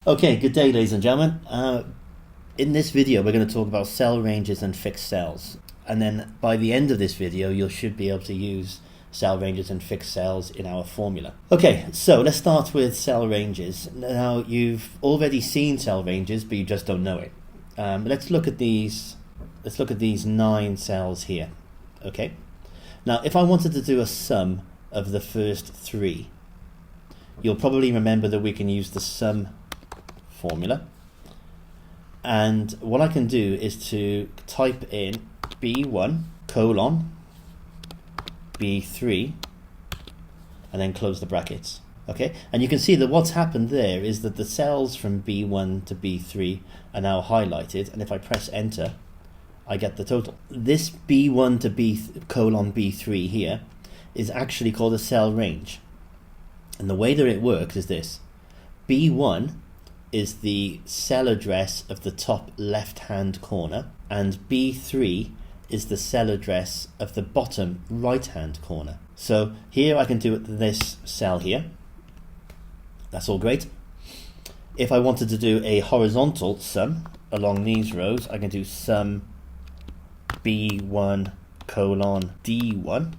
Okay, good day ladies and gentlemen. In this video we're going to talk about cell ranges and fixed cells, and then by the end of this video you should be able to use cell ranges and fixed cells in our formula. Okay, so let's start with cell ranges. Now you've already seen cell ranges but you just don't know it. Let's look at these 9 cells here. Okay, now if I wanted to do a sum of the first 3, you'll probably remember that we can use the sum formula, and what I can do is to type in B1 colon B3 and then close the brackets. Okay, and you can see that what's happened there is that the cells from B1 to B3 are now highlighted, and if I press enter I get the total. This B1 to B colon B3 here is actually called a cell range, and the way that it works is this: B1 is the cell address of the top left hand corner, and B3 is the cell address of the bottom right hand corner. So here I can do this cell here. That's all great. If I wanted to do a horizontal sum along these rows, I can do sum B1 colon D1.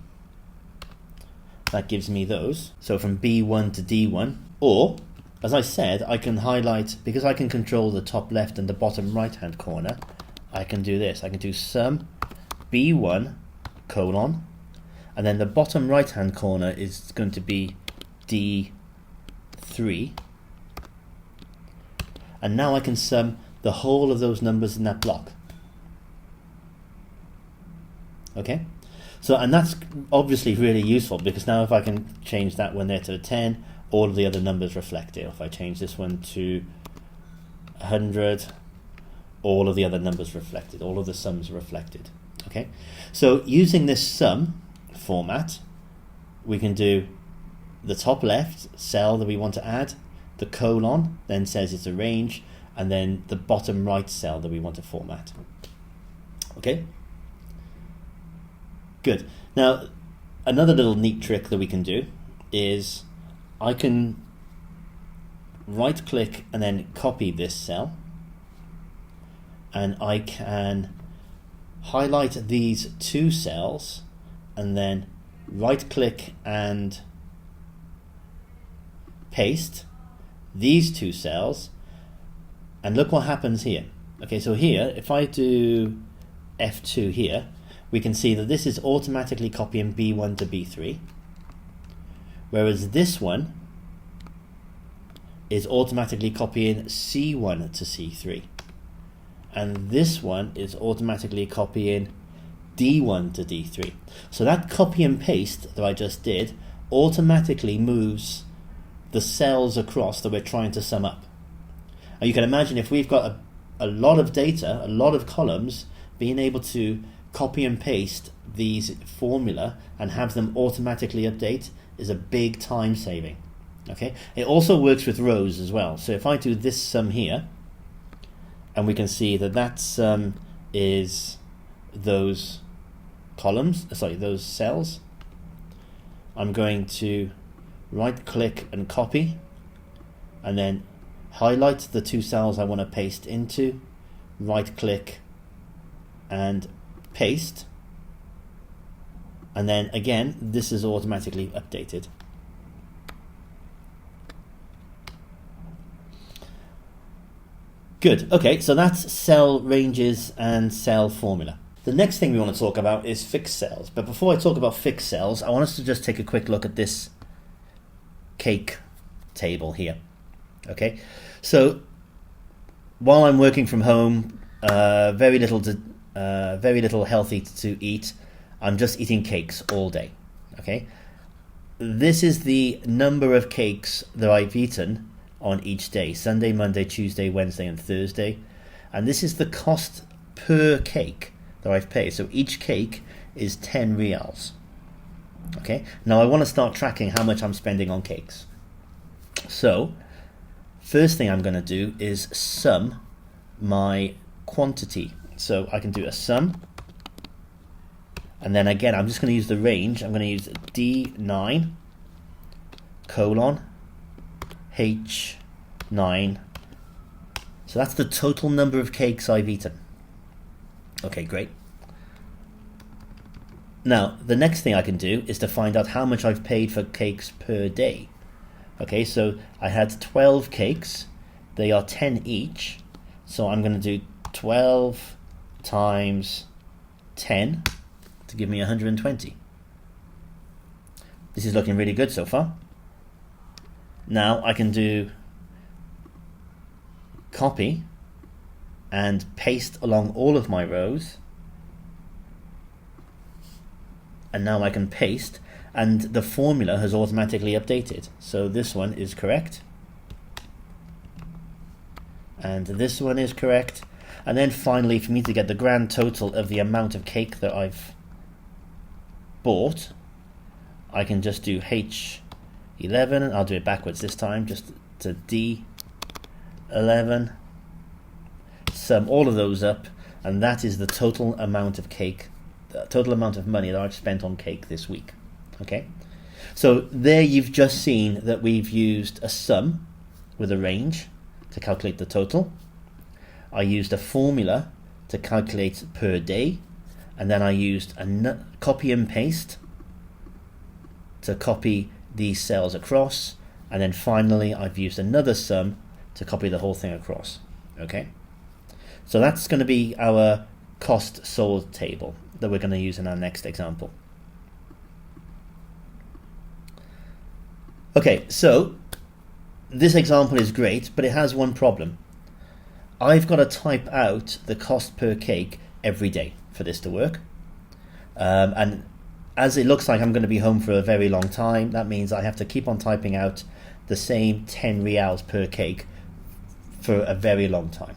That gives me those. So from B1 to D1, or as I said, I can highlight, because I can control the top left and the bottom right hand corner, I can do this. I can do sum B1 colon, and then the bottom right hand corner is going to be D3, and now I can sum the whole of those numbers in that block. Okay, so, and that's obviously really useful, because now if I can change that one there to a 10, all of the other numbers reflect it. If I change this one to 100, all of the other numbers reflected, all of the sums are reflected. Okay, so using this sum format, we can do the top left cell that we want to add, the colon then says it's a range, and then the bottom right cell that we want to format. Okay, good. Now another little neat trick that we can do is I can right click and then copy this cell, and I can highlight these 2 cells and then right click and paste these 2 cells, and look what happens here. Okay, so here if I do F2 here, we can see that this is automatically copying B1 to B3, whereas this one is automatically copying C1 to C3, and this one is automatically copying D1 to D3. So that copy and paste that I just did automatically moves the cells across that we're trying to sum up. And you can imagine, if we've got a lot of data, a lot of columns, being able to copy and paste these formula and have them automatically update is a big time saving. Okay, it also works with rows as well. So if I do this sum here, and we can see that that sum is those columns, those cells, I'm going to right click and copy, and then highlight the 2 cells I want to paste into, right click and paste, and then again this is automatically updated. Good. Okay, so that's cell ranges and cell formula. The next thing we want to talk about is fixed cells, but before I talk about fixed cells, I want us to just take a quick look at this cake table here. Okay, so while I'm working from home, very little healthy to eat, I'm just eating cakes all day. Okay, this is the number of cakes that I've eaten on each day: Sunday, Monday, Tuesday, Wednesday and Thursday, and this is the cost per cake that I've paid. So each cake is 10 reals. Okay, now I want to start tracking how much I'm spending on cakes. So first thing I'm going to do is sum my quantity. So I can do a sum, and then again I'm just going to use the range. I'm going to use D9 colon H9 So that's the total number of cakes I've eaten. Okay, great. Now, the next thing I can do is to find out how much I've paid for cakes per day. Okay, so I had 12 cakes. They are 10 each. So I'm going to do 12 times 10 to give me 120. This is looking really good so far. Now I can do copy and paste along all of my rows. And now I can paste, and the formula has automatically updated. So this one is correct. And this one is correct. And then finally, for me to get the grand total of the amount of cake that I've bought, I can just do H11, and I'll do it backwards this time, just to D11, sum all of those up, and that is the total amount of cake, the total amount of money that I've spent on cake this week. Okay, so there you've just seen that we've used a sum with a range to calculate the total. I used a formula to calculate per day, and then I used a copy and paste to copy these cells across, and then finally I've used another sum to copy the whole thing across. Okay, so that's going to be our cost sold table that we're going to use in our next example. Okay, so this example is great, but it has one problem. I've got to type out the cost per cake every day for this to work, and as it looks like I'm going to be home for a very long time, that means I have to keep on typing out the same 10 reals per cake for a very long time.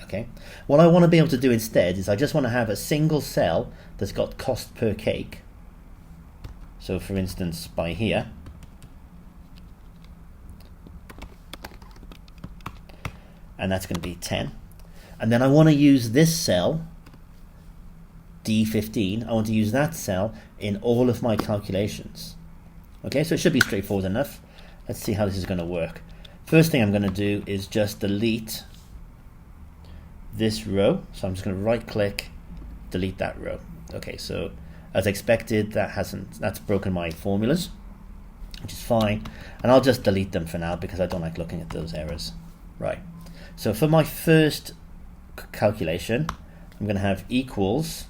Okay, what I want to be able to do instead is I just want to have a single cell that's got cost per cake. So for instance, by here, and that's going to be 10. And then I want to use this cell, D15, I want to use that cell in all of my calculations. Okay, so it should be straightforward enough. Let's see how this is going to work. First thing I'm going to do is just delete this row. So I'm just going to right click, delete that row. Okay, so as expected, that's broken my formulas, which is fine. And I'll just delete them for now because I don't like looking at those errors. Right, so for my first calculation, I'm going to have equals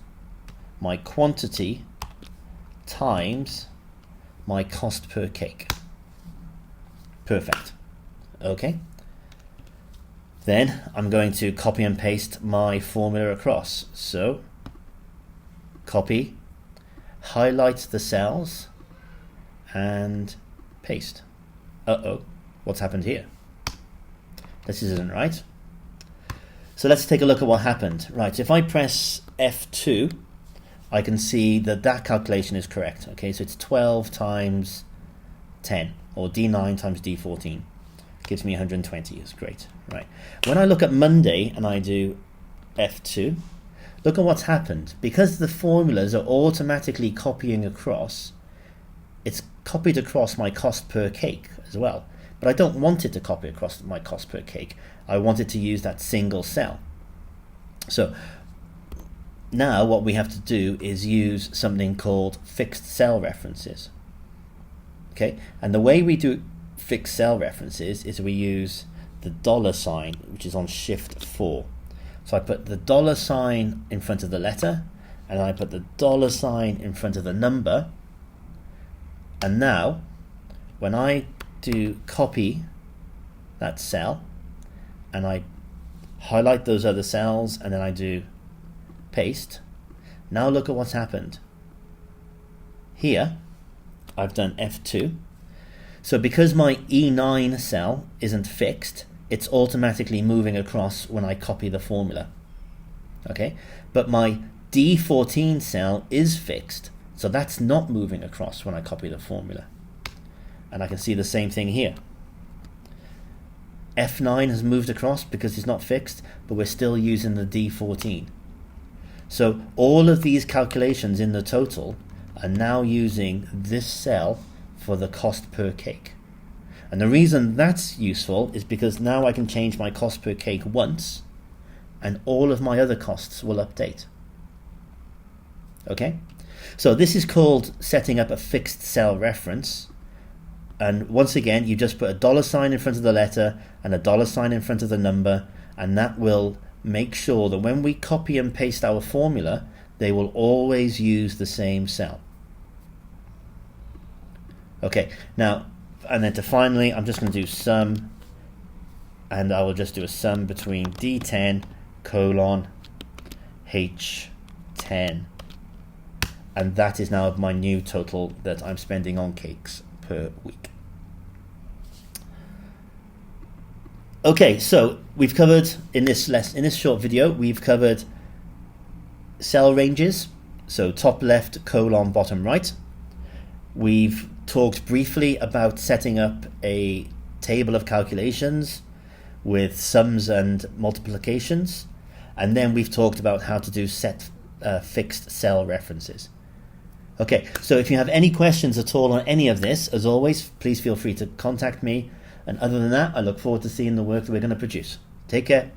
my quantity times my cost per cake. Perfect. Okay. Then I'm going to copy and paste my formula across. So copy, highlight the cells, and paste. Uh-oh, what's happened here? This isn't right. So let's take a look at what happened. Right, if I press F2, I can see that that calculation is correct. Okay, so it's 12 times 10, or D9 times D14. Gives me 120, it's great. Right. When I look at Monday and I do F2, look at what's happened. Because the formulas are automatically copying across, it's copied across my cost per cake as well. But I don't want it to copy across my cost per cake. I want it to use that single cell. So now what we have to do is use something called fixed cell references. Okay, and the way we do fixed cell references is we use the $sign, which is on Shift 4. So I put the $sign in front of the letter, and I put the $sign in front of the number. And now, when I do copy that cell, and I highlight those other cells, and then I do paste, now look at what's happened. Here, I've done F2. So because my E9 cell isn't fixed, it's automatically moving across when I copy the formula. Okay, but my D14 cell is fixed, so that's not moving across when I copy the formula. And I can see the same thing here. F9 has moved across because it's not fixed, but we're still using the D14. So all of these calculations in the total are now using this cell for the cost per cake. And the reason that's useful is because now I can change my cost per cake once and all of my other costs will update. Okay, so this is called setting up a fixed cell reference. And once again, you just put a $sign in front of the letter and a $sign in front of the number, and that will make sure that when we copy and paste our formula, they will always use the same cell. Okay, now, and then to finally, I'm just going to do sum, and I will just do a sum between D10 colon H10, and that is now my new total that I'm spending on cakes per week. Okay, so we've covered in this short video, we've covered cell ranges, so top left colon bottom right. We've talked briefly about setting up a table of calculations with sums and multiplications, and then we've talked about how to do fixed cell references. Okay, so if you have any questions at all on any of this, as always, please feel free to contact me. And other than that, I look forward to seeing the work that we're going to produce. Take care.